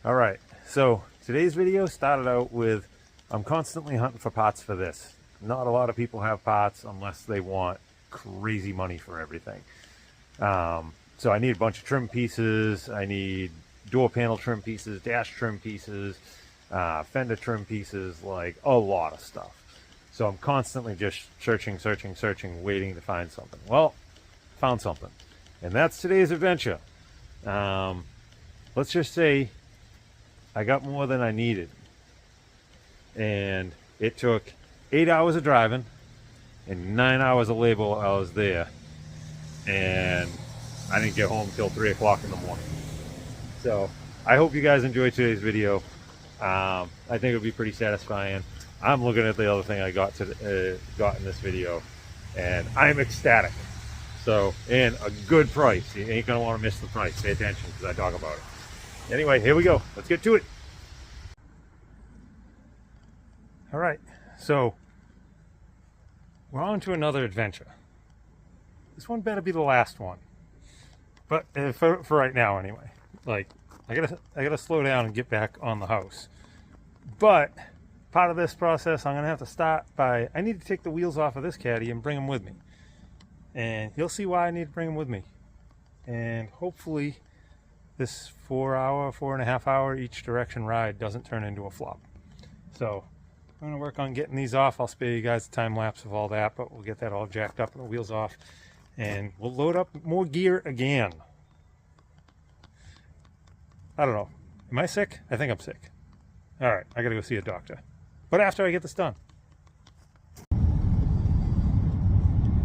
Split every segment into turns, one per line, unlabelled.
All right, so today's video started out with I'm constantly hunting for parts for this. Not a lot of people have parts unless they want crazy money for everything. So I need a bunch of trim pieces. I need door panel trim pieces, dash trim pieces, fender trim pieces, like a lot of stuff. So I'm constantly just searching, waiting to find something. Well, found something. And that's today's adventure. Let's just say I got more than I needed. And it took 8 hours of driving and 9 hours of labor while I was there. And I didn't get home until 3 o'clock in the morning. So I hope you guys enjoyed today's video. I think it'll be pretty satisfying. I'm looking at the other thing I got in this video, and I'm ecstatic. So, and a good price. You ain't gonna want to miss the price. Pay attention because I talk about it. Anyway, here we go. Let's get to it. All right, so we're on to another adventure. This one better be the last one, but for right now anyway. Like, I gotta slow down and get back on the house. But part of this process, I'm gonna have to start by, I need to take the wheels off of this caddy and bring them with me. And you'll see why I need to bring them with me. And hopefully this 4.5 hour each direction ride doesn't turn into a flop. So I'm gonna work on getting these off. I'll spare you guys a time lapse of all that, but we'll get that all jacked up and the wheels off. And we'll load up more gear again. I don't know. Am I sick? I think I'm sick. All right, I gotta go see a doctor. But after I get this done.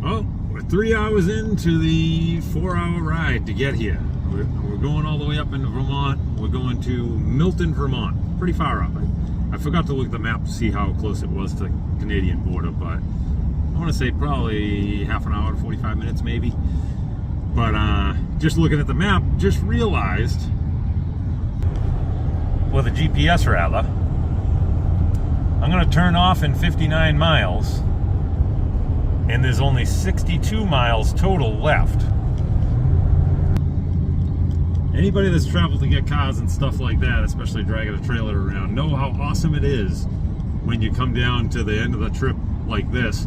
Well, we're 3 hours into the 4-hour ride to get here. We're going all the way up into Vermont. We're going to Milton, Vermont. Pretty far up. I forgot to look at the map to see how close it was to the Canadian border, but I want to say probably half an hour to 45 minutes maybe. But just looking at the map, just realized, well, the GPS rather, I'm going to turn off in 59 miles, and there's only 62 miles total left. Anybody that's traveled to get cars and stuff like that, especially dragging a trailer around, know how awesome it is when you come down to the end of the trip like this,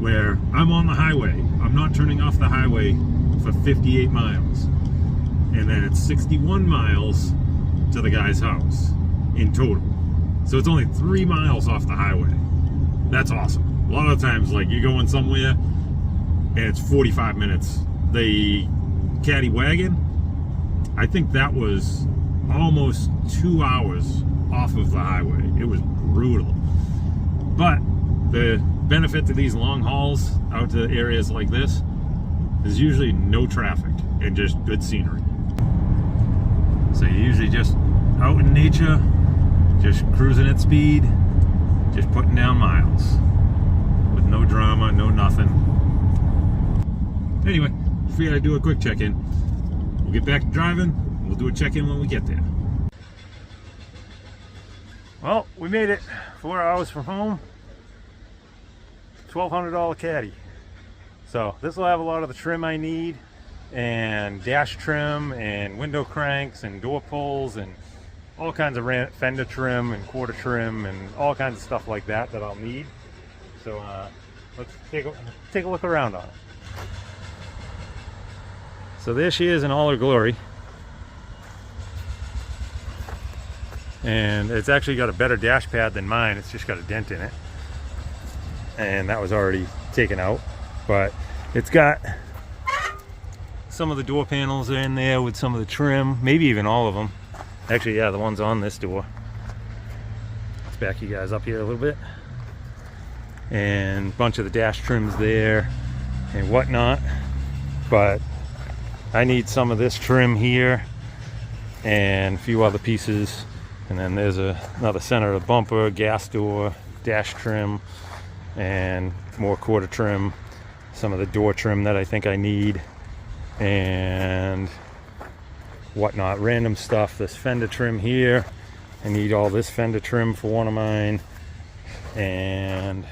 where I'm on the highway. I'm not turning off the highway for 58 miles. And then it's 61 miles to the guy's house in total. So it's only 3 miles off the highway. That's awesome. A lot of times, like, you're going somewhere and it's 45 minutes. The caddy wagon, I think that was almost 2 hours off of the highway. It was brutal. But the benefit to these long hauls out to areas like this is usually no traffic and just good scenery. So you're usually just out in nature, just cruising at speed, just putting down miles with no drama, no nothing. Anyway, figured I'd do a quick check-in. We'll get back to driving. We'll do a check-in when we get there. Well, we made it 4 hours from home. $1,200 caddy. So this will have a lot of the trim I need, and dash trim and window cranks and door pulls and all kinds of fender trim and quarter trim and all kinds of stuff like that I'll need. So let's take a look around on it. So there she is in all her glory. And it's actually got a better dash pad than mine. It's just got a dent in it. And that was already taken out. But it's got some of the door panels in there with some of the trim, maybe even all of them. Actually, yeah, the ones on this door. Let's back you guys up here a little bit. And a bunch of the dash trims there and whatnot. But I need some of this trim here and a few other pieces. And then there's another center of the bumper, gas door, dash trim, and more quarter trim. Some of the door trim that I think I need, and whatnot, random stuff. This fender trim here, I need all this fender trim for one of mine, and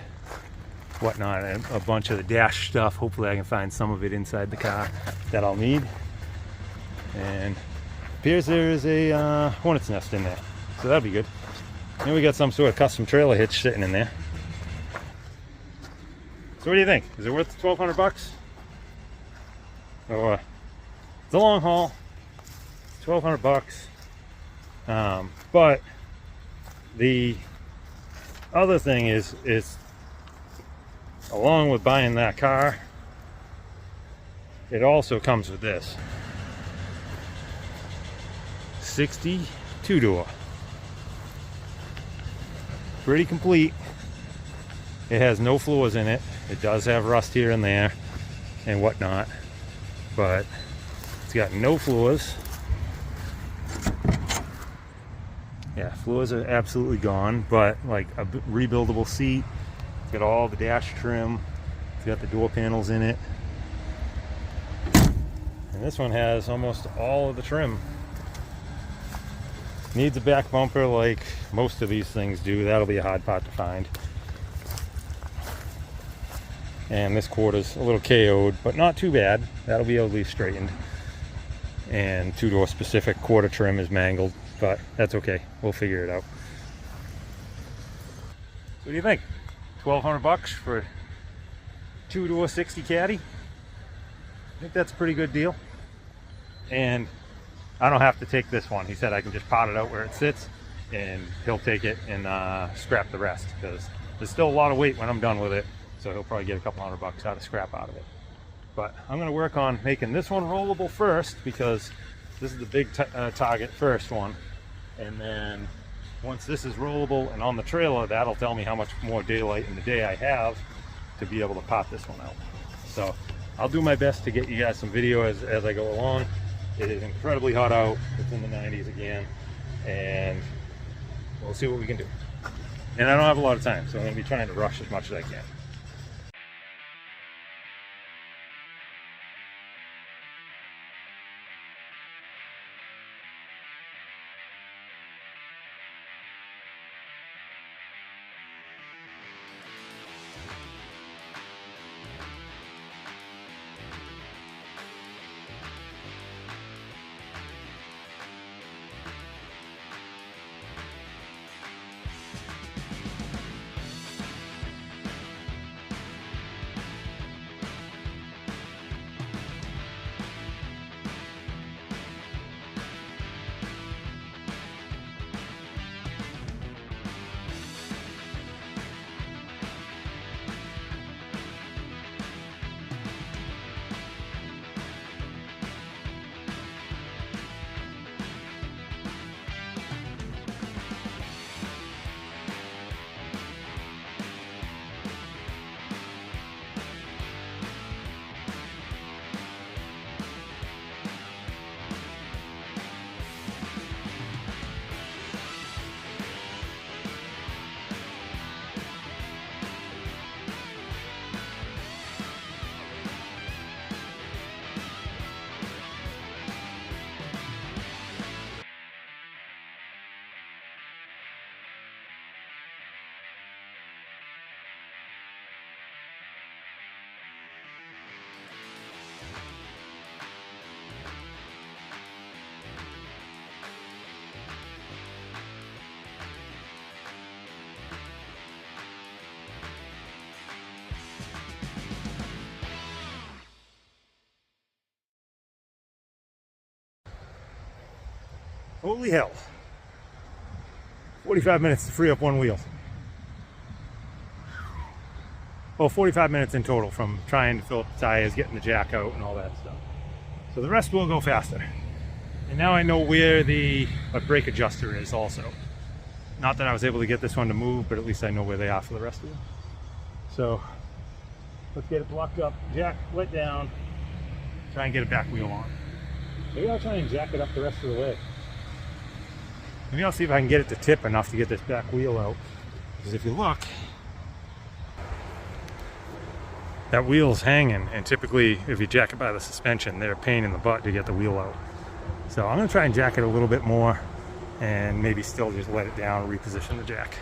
whatnot, and a bunch of the dash stuff. Hopefully I can find some of it inside the car that I'll need. And
Appears there is a hornet's nest in there, so that'll be good. And we got some sort of custom trailer hitch sitting in there. So what do you think? Is it worth $1,200? Or it's a long haul, $1,200. But the other thing is along with buying that car, it also comes with this 62-door. Pretty complete. It has no floors in it. It does have rust here and there and whatnot, but it's got no floors. Yeah, floors are absolutely gone, but like a rebuildable seat. It's got all the dash trim. It's got the door panels in it. And this one has almost all of the trim. Needs a back bumper like most of these things do. That'll be a hard part to find. And this quarter's a little KO'd, but not too bad. That'll be able to be straightened. And two-door specific quarter trim is mangled, but that's okay. We'll figure it out. So what do you think? $1,200 for a two-door 60 Caddy? I think that's a pretty good deal. And I don't have to take this one. He said I can just pot it out where it sits, and he'll take it and scrap the rest, because there's still a lot of weight when I'm done with it. So he'll probably get a couple $100 out of scrap out of it. But I'm going to work on making this one rollable first, because this is the big target first one. And then once this is rollable and on the trailer, that'll tell me how much more daylight in the day I have to be able to pop this one out. So I'll do my best to get you guys some video as I go along. It is incredibly hot out. It's in the 90s again. And we'll see what we can do. And I don't have a lot of time, so I'm going to be trying to rush as much as I can. Holy hell. 45 minutes to free up one wheel. Well, 45 minutes in total from trying to fill up the tires, getting the jack out and all that stuff. So the rest will go faster. And now I know where the brake adjuster is also. Not that I was able to get this one to move, but at least I know where they are for the rest of them. So let's get it blocked up, jack let down, try and get a back wheel on. Maybe I'll try and jack it up the rest of the way. Maybe I'll see if I can get it to tip enough to get this back wheel out. Because if you look, that wheel's hanging, and typically if you jack it by the suspension, they're a pain in the butt to get the wheel out. So I'm going to try and jack it a little bit more, and maybe still just let it down, reposition the jack.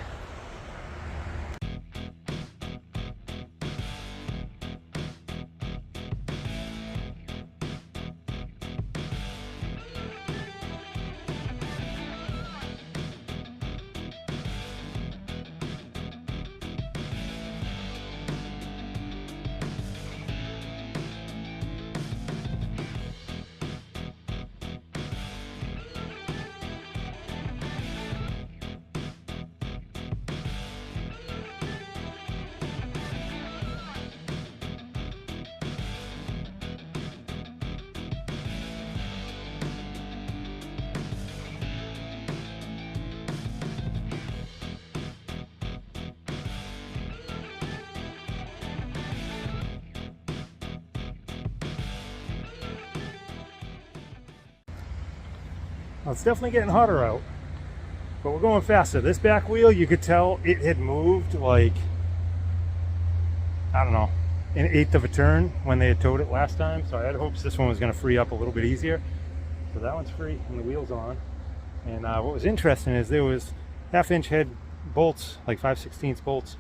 Well, it's definitely getting hotter out, but we're going faster. This back wheel, you could tell it had moved like, I don't know, an eighth of a turn when they had towed it last time. So I had hopes this one was going to free up a little bit easier. So that one's free and the wheel's on. And what was interesting is there was 1/2 inch head bolts, like 5/16 bolts,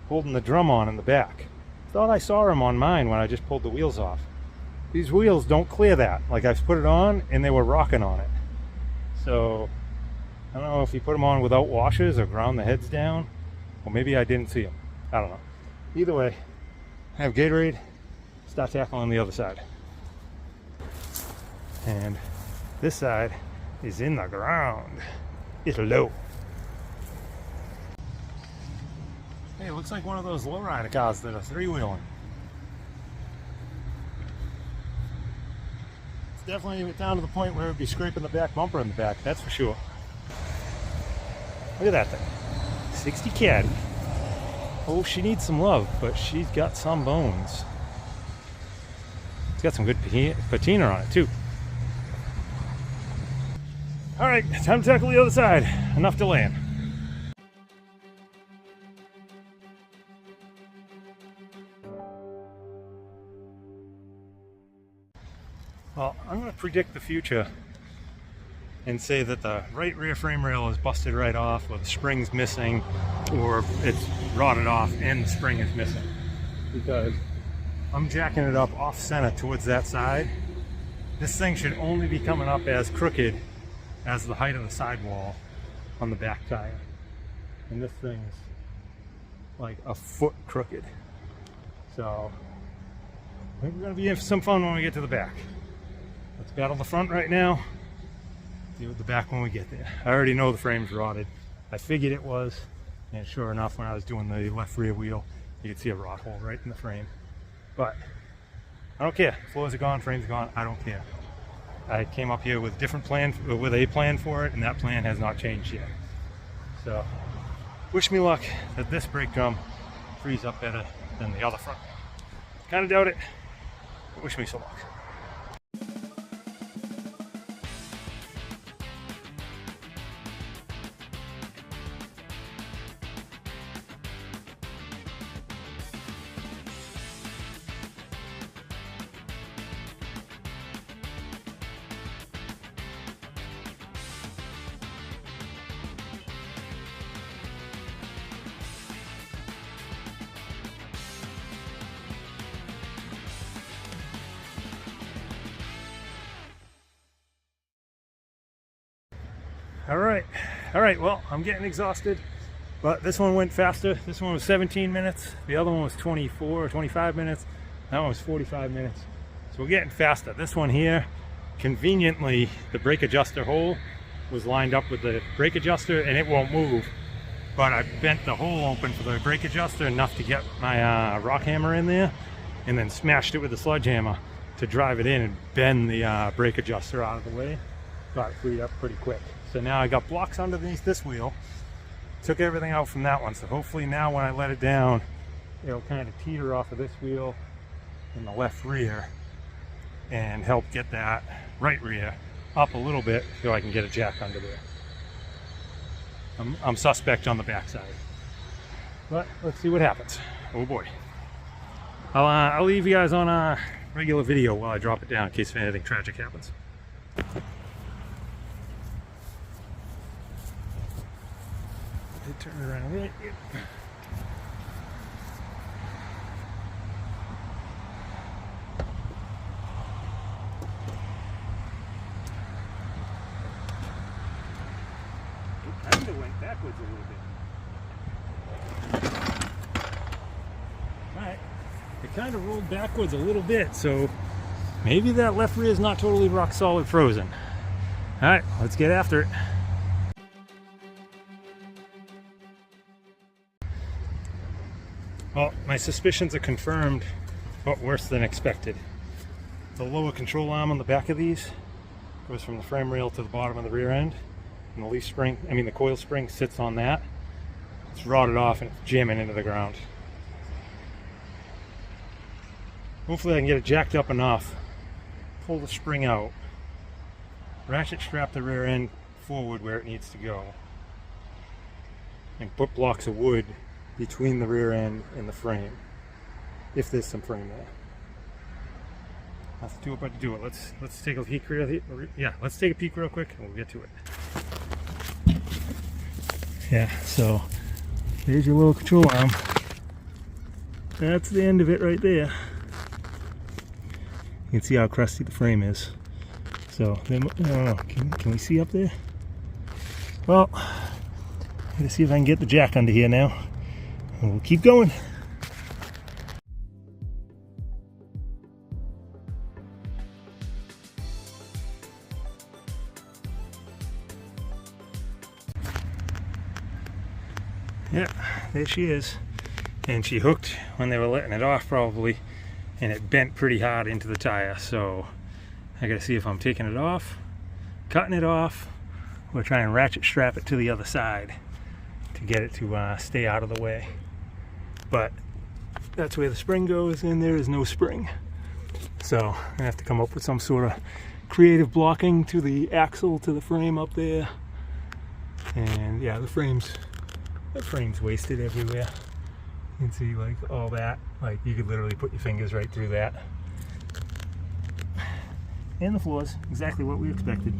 holding the drum on in the back. Thought I saw them on mine when I just pulled the wheels off. These wheels don't clear that. Like, I've put it on and they were rocking on it. So I don't know if you put them on without washers or ground the heads down, or maybe I didn't see them. I don't know. Either way, I have Gatorade, start tackling on the other side. And this side is in the ground. It's low. Hey, it looks like one of those lowrider cars that are three-wheeling. It's definitely down to the point where it would be scraping the back bumper in the back, that's for sure. Look at that thing. 60 Caddy. Oh, she needs some love, but she's got some bones. It's got some good patina on it, too. All right, time to tackle the other side. Enough delaying. Well, I'm going to predict the future and say that the right rear frame rail is busted right off, or the spring's missing, or it's rotted off and the spring is missing. Because I'm jacking it up off center towards that side. This thing should only be coming up as crooked as the height of the sidewall on the back tire. And this thing's like a foot crooked. So I think we're going to be in for some fun when we get to the back. Let's battle the front right now. Deal with the back when we get there. I already know the frame's rotted. I figured it was, and sure enough, when I was doing the left rear wheel, you could see a rot hole right in the frame. But I don't care. Floors are gone, frame's gone. I don't care. I came up here with a plan for it, and that plan has not changed yet. So wish me luck that this brake drum frees up better than the other front. Kind of doubt it, but wish me some luck. All right, well, I'm getting exhausted, but this one went faster. This one was 17 minutes. The other one was 24 or 25 minutes. That one was 45 minutes. So we're getting faster. This one here, conveniently, the brake adjuster hole was lined up with the brake adjuster and it won't move. But I bent the hole open for the brake adjuster enough to get my rock hammer in there, and then smashed it with the sledgehammer to drive it in and bend the brake adjuster out of the way. Got it freed up pretty quick. So now I got blocks underneath this wheel, took everything out from that one. So hopefully now when I let it down, it'll kind of teeter off of this wheel in the left rear and help get that right rear up a little bit so I can get a jack under there. I'm suspect on the backside, but let's see what happens. Oh boy. I'll leave you guys on a regular video while I drop it down in case anything tragic happens. Turn it around right here. It kind of went backwards a little bit. Alright, it kind of rolled backwards a little bit, so maybe that left rear is not totally rock solid frozen. Alright, let's get after it. Well, my suspicions are confirmed, but worse than expected. The lower control arm on the back of these goes from the frame rail to the bottom of the rear end, and the leaf spring, the coil spring sits on that. It's rotted off and it's jamming into the ground. Hopefully I can get it jacked up enough, pull the spring out, ratchet strap the rear end forward where it needs to go, and put blocks of wood between the rear end and the frame, if there's some frame there. Let's do it, but do it. Let's take a peek real. Yeah, let's take a peek real quick, and we'll get to it. Yeah, so there's your little control arm. That's the end of it right there. You can see how crusty the frame is. So, I don't know, can we see up there? Well, let's see if I can get the jack under here now. And we'll keep going. Yeah, there she is. And she hooked when they were letting it off probably, and it bent pretty hard into the tire. So I gotta see if I'm taking it off, cutting it off, or trying to ratchet strap it to the other side to get it to stay out of the way. But that's where the spring goes, and there is no spring. So I have to come up with some sort of creative blocking to the axle, to the frame up there. And yeah, the frame's wasted everywhere. You can see like all that, like you could literally put your fingers right through that. And the floor's exactly what we expected.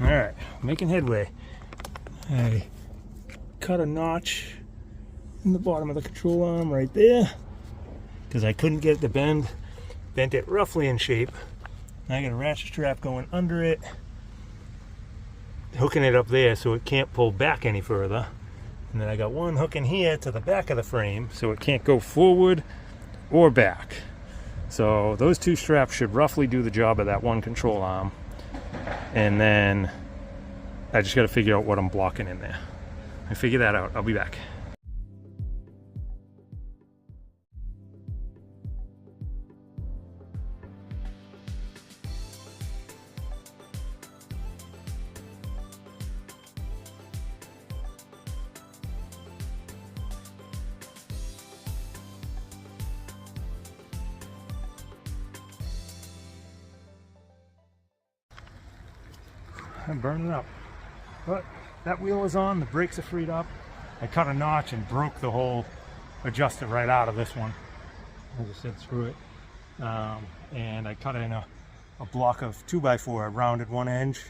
Alright, making headway. I cut a notch in the bottom of the control arm right there because I couldn't get it to bend. Bent it roughly in shape. Now I got a ratchet strap going under it, hooking it up there so it can't pull back any further. And then I got one hook in here to the back of the frame so it can't go forward or back. So those two straps should roughly do the job of that one control arm. And then I just got to figure out what I'm blocking in there. I figure that out. I'll be back. I'm burning up, but that wheel is on, the brakes are freed up. I cut a notch and broke the whole adjuster right out of this one. I just said screw it, and I cut in a block of 2x4. I rounded one edge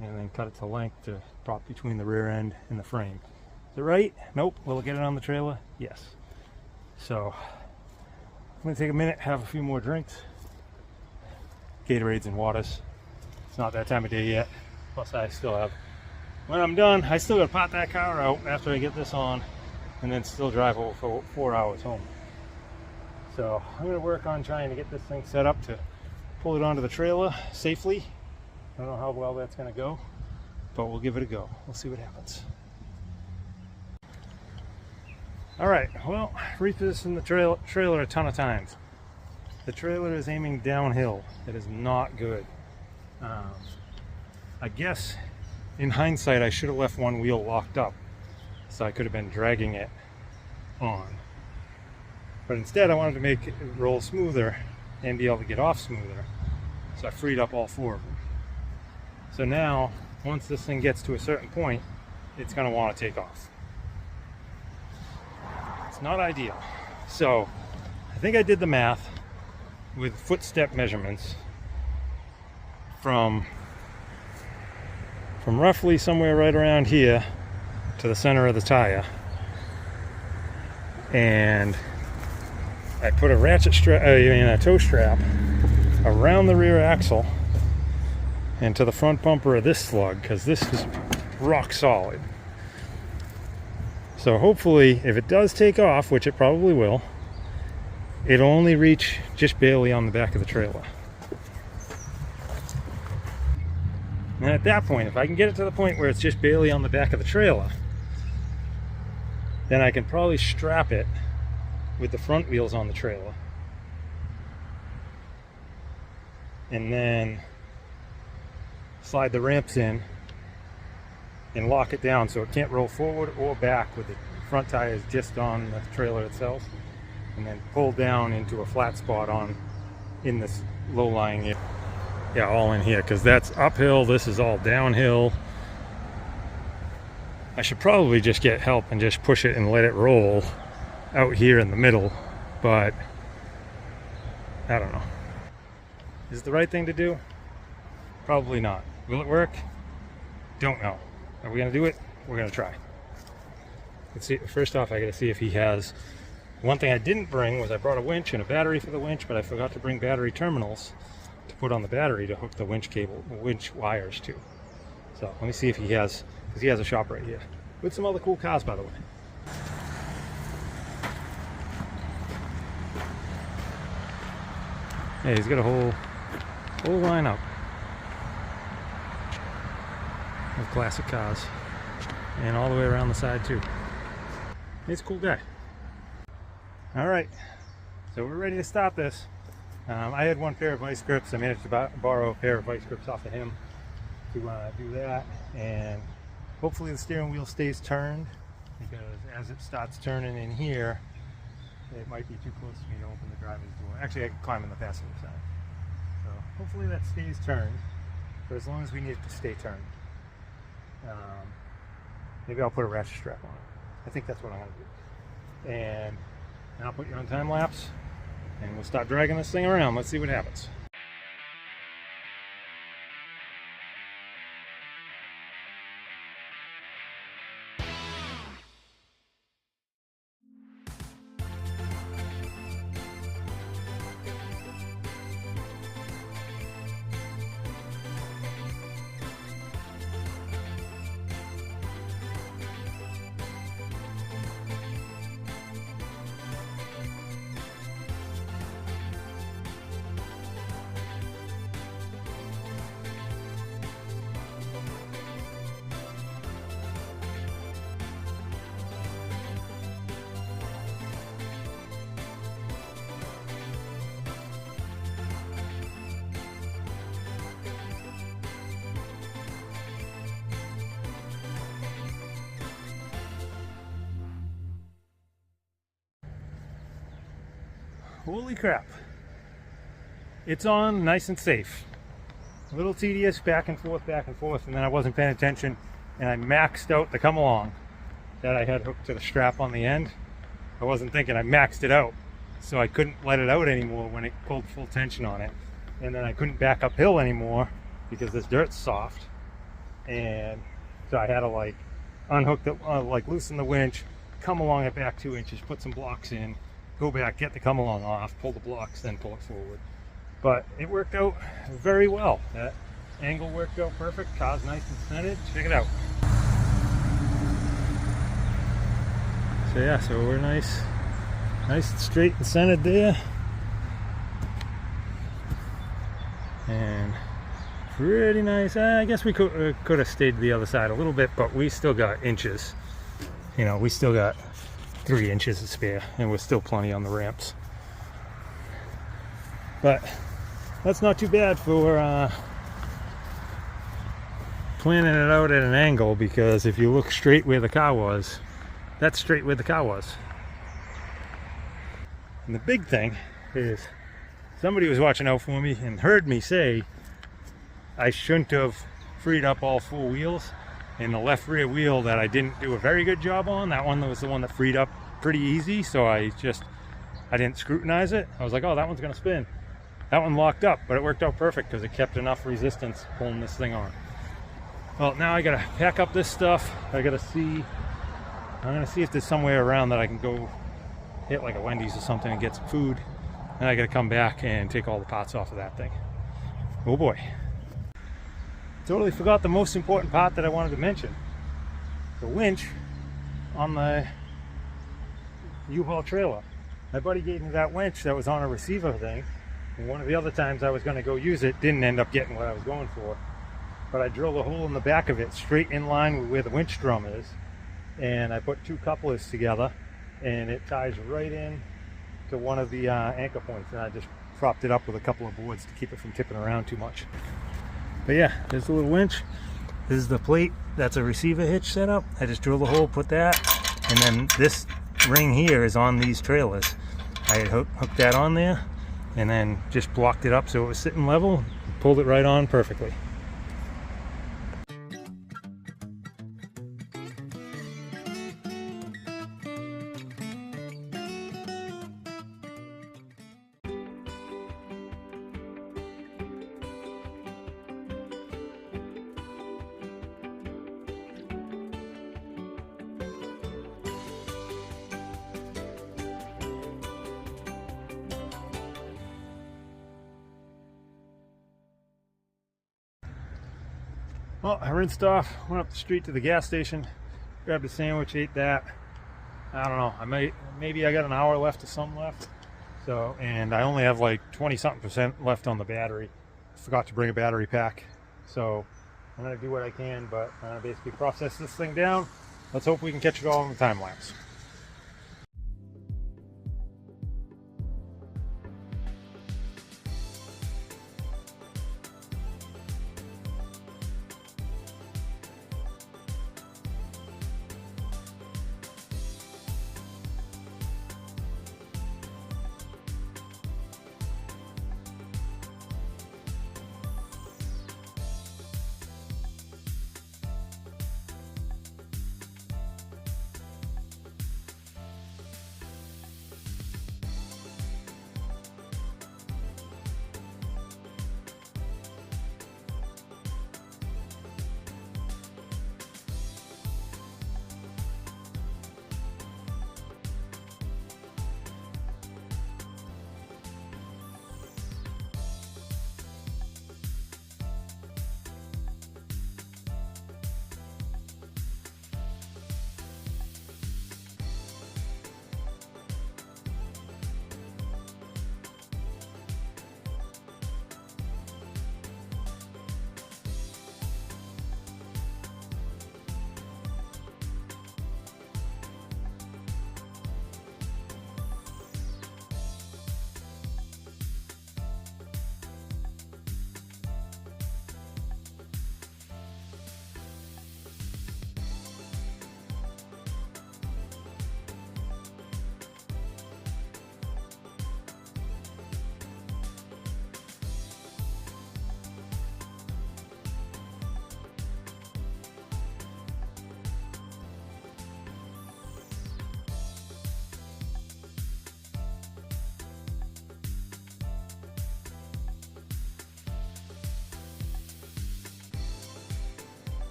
and then cut it to length to prop between the rear end and the frame. Is it right? Nope. Will it get it on the trailer? Yes. So I'm gonna take a minute, have a few more drinks, Gatorades and waters. It's not that time of day yet. Plus I still have, when I'm done, I still gotta pot that car out after I get this on and then still drive over for 4 hours home. So I'm gonna work on trying to get this thing set up to pull it onto the trailer safely. I don't know how well that's gonna go, but we'll give it a go. We'll see what happens. All right, well, reaped this in the trailer a ton of times. The trailer is aiming downhill. It is not good. I guess in hindsight I should have left one wheel locked up so I could have been dragging it on. But instead I wanted to make it roll smoother and be able to get off smoother. So I freed up all four of them. So now, once this thing gets to a certain point, it's going to want to take off. It's not ideal. So I think I did the math with footstep measurements from from roughly somewhere right around here to the center of the tire. And I put a ratchet strap, a tow strap around the rear axle and to the front bumper of this slug, because this is rock solid. So hopefully, if it does take off, which it probably will, it'll only reach just barely on the back of the trailer. And at that point, if I can get it to the point where it's just barely on the back of the trailer, then I can probably strap it with the front wheels on the trailer. And then slide the ramps in and lock it down so it can't roll forward or back with the front tires just on the trailer itself, and then pull down into a flat spot in this low-lying area. Yeah, all in here, because that's uphill, this is all downhill. I should probably just get help and just push it and let it roll out here in the middle, but I don't know. Is it the right thing to do? Probably not. Will it work? Don't know. Are we gonna do it? We're gonna try. Let's see. First off, I gotta see if he has. One thing I didn't bring was I brought a winch and a battery for the winch, but I forgot to bring battery terminals to put on the battery to hook the winch wires to. So let me see if he has, because he has a shop right here with some other cool cars, by the way. Yeah, he's got a whole lineup of classic cars, and all the way around the side too. He's a cool guy. All right, so we're ready to stop this. I had one pair of vice grips. I managed to borrow a pair of vice grips off of him to do that, and hopefully the steering wheel stays turned, because as it starts turning in here, it might be too close for me to open the driver's door. Actually, I can climb in the passenger side. So hopefully that stays turned for as long as we need it to stay turned. Maybe I'll put a ratchet strap on it. I think that's what I'm going to do. And I'll put you on time lapse, and we'll start dragging this thing around. Let's see what happens. Holy crap. It's on nice and safe. A little tedious, back and forth, and then I wasn't paying attention, and I maxed out the come along that I had hooked to the strap on the end. I wasn't thinking, I maxed it out, so I couldn't let it out anymore when it pulled full tension on it. And then I couldn't back uphill anymore because this dirt's soft. And so I had to like unhook the, like loosen the winch, come along it back 2 inches, put some blocks in, go back, get the come along off, pull the blocks, then pull it forward. But it worked out very well. That angle worked out perfect. Car's nice and centered. Check it out. So yeah, so we're nice and straight and centered there. And pretty nice. I guess we could have stayed to the other side a little bit, but we still got inches. You know, we still got 3 inches to spare, and we're still plenty on the ramps. But that's not too bad for planning it out at an angle, because if you look straight where the car was, that's straight where the car was. And the big thing is, somebody was watching out for me and heard me say I shouldn't have freed up all 4 wheels. And the left rear wheel that I didn't do a very good job on, that one was the one that freed up pretty easy, so I didn't scrutinize it. I was like, oh, that one's gonna spin. That one locked up, but it worked out perfect because it kept enough resistance pulling this thing on. Well, now I gotta pack up this stuff. I'm gonna see if there's somewhere around that I can go hit, like a Wendy's or something, and get some food. And I gotta come back and take all the parts off of that thing. Oh boy. Totally forgot the most important part that I wanted to mention. The winch on the U-Haul trailer. My buddy gave me that winch that was on a receiver thing, and one of the other times I was going to go use it, didn't end up getting what I was going for. But I drilled a hole in the back of it straight in line with where the winch drum is, and I put 2 couplers together, and it ties right in to one of the anchor points, and I just propped it up with a couple of boards to keep it from tipping around too much. But yeah, there's the little winch. This is the plate. That's a receiver hitch setup. I just drilled a hole, put that, and then this ring here is on these trailers. I had hooked that on there and then just blocked it up so it was sitting level, pulled it right on perfectly. Well, I rinsed off, went up the street to the gas station, grabbed a sandwich, ate that. I don't know, maybe I got an hour left of something left. So, and I only have like 20-something% left on the battery. Forgot to bring a battery pack. So I'm gonna do what I can, but I'm gonna basically process this thing down. Let's hope we can catch it all in the time lapse.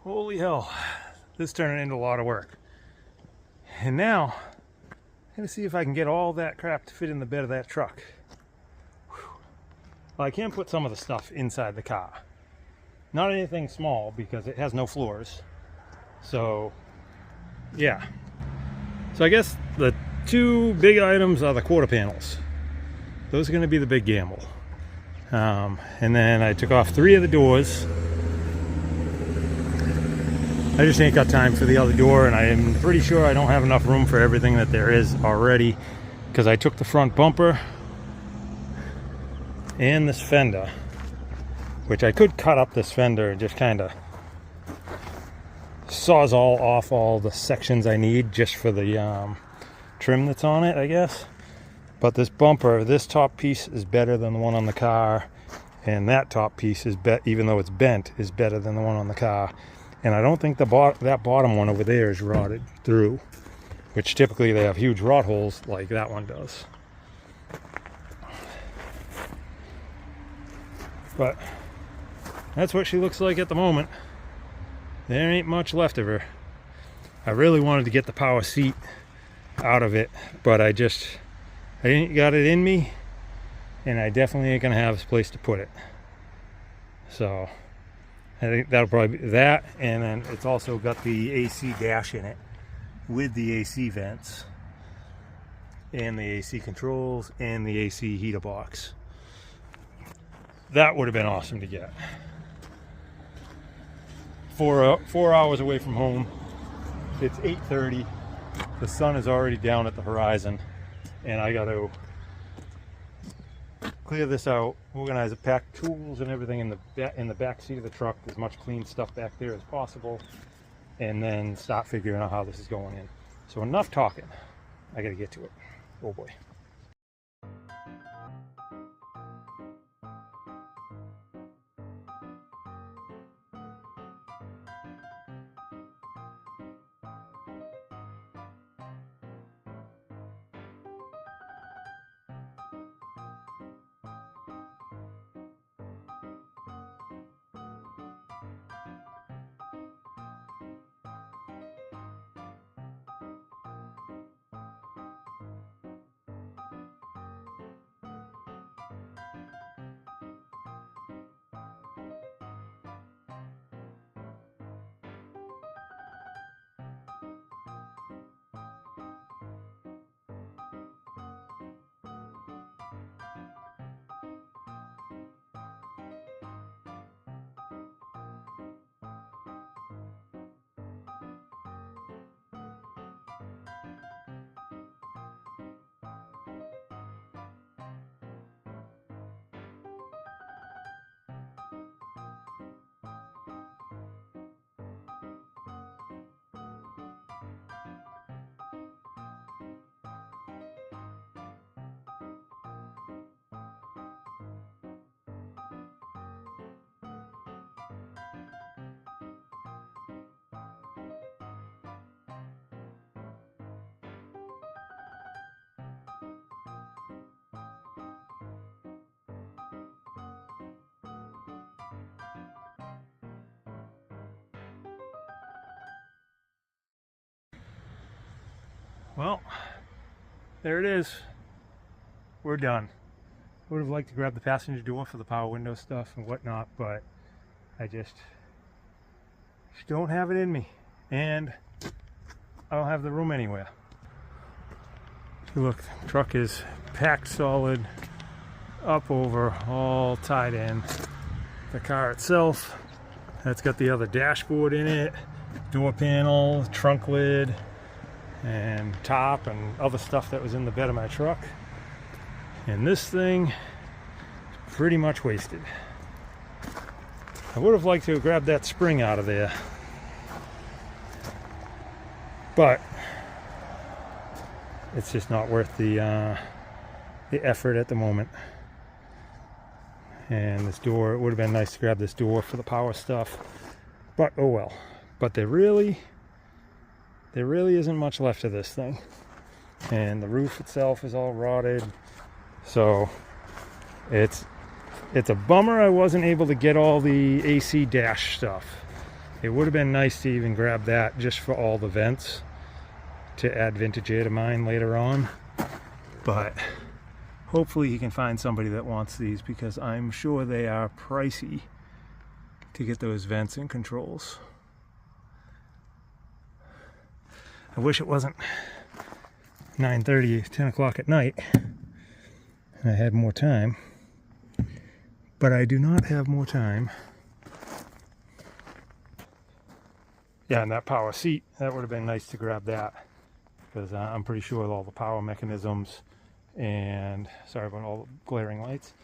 Holy hell, this turned into a lot of work. And now, I'm gonna see if I can get all that crap to fit in the bed of that truck. Whew. Well, I can put some of the stuff inside the car. Not anything small because it has no floors. So, yeah. So I guess the two big items are the quarter panels. Those are gonna be the big gamble. And then I took off 3 of the doors. I just ain't got time for the other door, and I am pretty sure I don't have enough room for everything that there is already, because I took the front bumper and this fender, which I could cut up this fender and just kind of sawzall off all the sections I need just for the trim that's on it, I guess. But this bumper, this top piece is better than the one on the car, and that top piece is even though it's bent, is better than the one on the car. And I don't think that bottom one over there is rotted through, which typically they have huge rot holes like that one does. But that's what she looks like at the moment. There ain't much left of her. I really wanted to get the power seat out of it, but I ain't got it in me, and I definitely ain't gonna have a place to put it. So I think that'll probably be that, and then it's also got the AC dash in it with the AC vents and the AC controls and the AC heater box. That would have been awesome to get. 4 hours away from home. It's 8:30. The sun is already down at the horizon, and I got to clear this out, organize it, pack tools and everything in the back seat of the truck, as much clean stuff back there as possible, and then start figuring out how this is going in. So enough talking. I got to get to it. Oh boy. Well, there it is. We're done. I would have liked to grab the passenger door for the power window stuff and whatnot, but I just don't have it in me, and I don't have the room anywhere. Look, the truck is packed solid, up over, all tied in. The car itself, that's got the other dashboard in it, door panel, trunk lid, and top and other stuff that was in the bed of my truck. And this thing is pretty much wasted. I would have liked to have grabbed that spring out of there, but it's just not worth the effort at the moment. And this door, it would have been nice to grab this door for the power stuff, but oh well. But there really isn't much left of this thing, and the roof itself is all rotted, so it's a bummer I wasn't able to get all the AC dash stuff, It would have been nice to even grab that just for all the vents to add vintage air to mine later on, but hopefully he can find somebody that wants these, because I'm sure they are pricey to get those vents and controls. I wish it wasn't 9:30, 10 o'clock at night and I had more time, but I do not have more time. Yeah, and that power seat, that would have been nice to grab that, because I'm pretty sure all the power mechanisms and, sorry about all the glaring lights,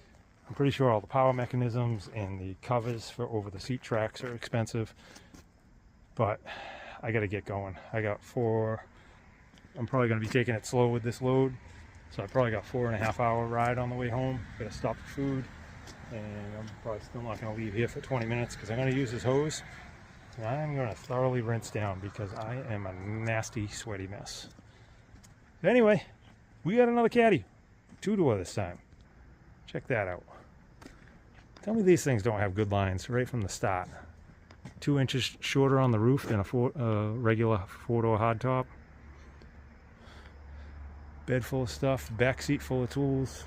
I'm pretty sure all the power mechanisms and the covers for over the seat tracks are expensive, but I got to get going. I got I'm probably going to be taking it slow with this load, so I probably got 4.5 hour ride on the way home. Got to stop for food, and I'm probably still not going to leave here for 20 minutes because I'm going to use this hose. And I'm going to thoroughly rinse down because I am a nasty, sweaty mess. Anyway, we got another caddy. 2-door this time. Check that out. Tell me these things don't have good lines right from the start. 2 inches shorter on the roof than a regular 4-door hardtop. Bed full of stuff. Back seat full of tools.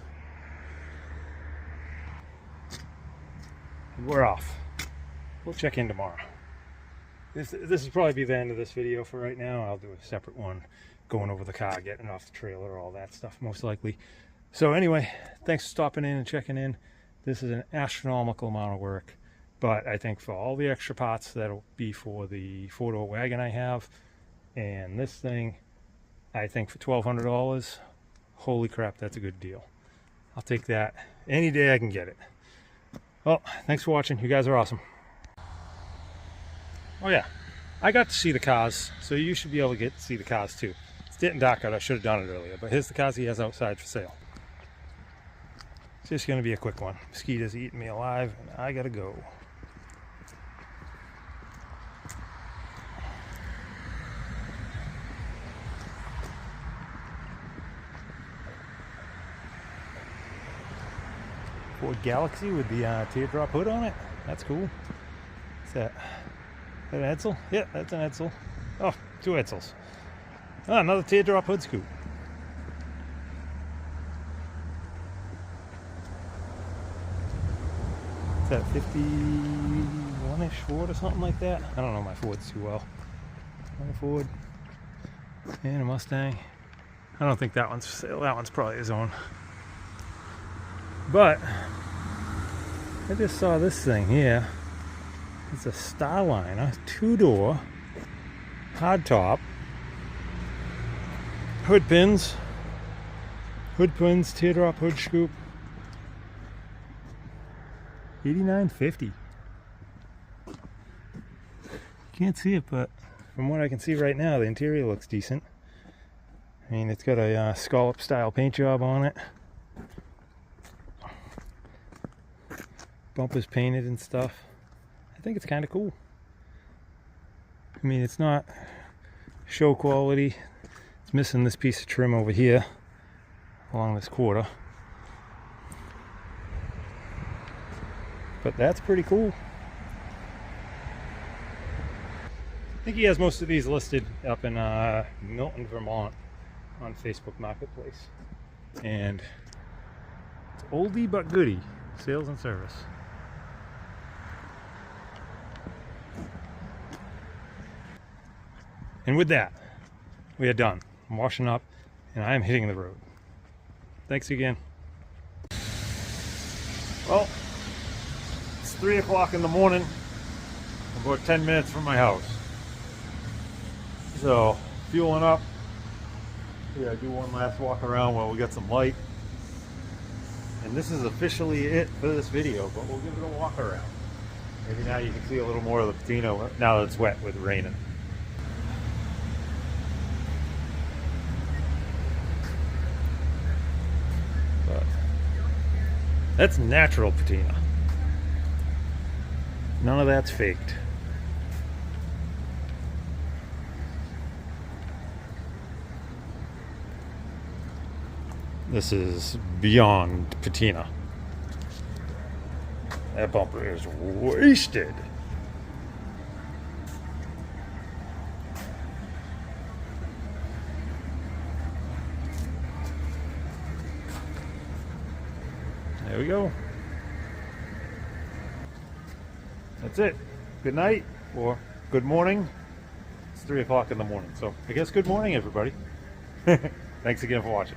And we're off. We'll check in tomorrow. This will probably be the end of this video for right now. I'll do a separate one going over the car, getting off the trailer, all that stuff most likely. So anyway, thanks for stopping in and checking in. This is an astronomical amount of work, but I think for all the extra parts that'll be for the 4-door wagon I have, and this thing, I think for $1,200, holy crap, that's a good deal. I'll take that any day I can get it. Well, thanks for watching. You guys are awesome. Oh yeah, I got to see the cars, so you should be able to get to see the cars too. It's getting dark out. I should have done it earlier, but here's the cars he has outside for sale. It's just going to be a quick one. Mosquitoes eating me alive, and I gotta go. Ford Galaxy with the teardrop hood on it. That's cool. What's that? Is that an Edsel? Yeah, that's an Edsel. Oh, 2 Edsels. Oh, another teardrop hood scoop. Is that 51-ish Ford or something like that? I don't know my Fords too well. Another Ford. And a Mustang. I don't think that one's for sale. That one's probably his own. But I just saw this thing here. It's a Starliner 2-door hardtop, hood pins, teardrop hood scoop, $89.50. Can't see it, but from what I can see right now, the interior looks decent. I mean, it's got a scallop style paint job on it. Bumpers painted and stuff. I think it's kind of cool. I mean, it's not show quality. It's missing this piece of trim over here along this quarter. But that's pretty cool. I think he has most of these listed up in Milton, Vermont on Facebook Marketplace. And it's oldie but goodie, sales and service. And with that, we are done. I'm washing up and I am hitting the road. Thanks again. Well, it's 3 o'clock in the morning. I'm about 10 minutes from my house. So, fueling up. Yeah, do one last walk around while we get some light. And this is officially it for this video, but we'll give it a walk around. Maybe now you can see a little more of the patina now that it's wet with raining. But that's natural patina. None of that's faked. This is beyond patina. That bumper is wasted. There we go. That's it. Good night or good morning. It's 3 o'clock in the morning, so I guess good morning, everybody. Thanks again for watching.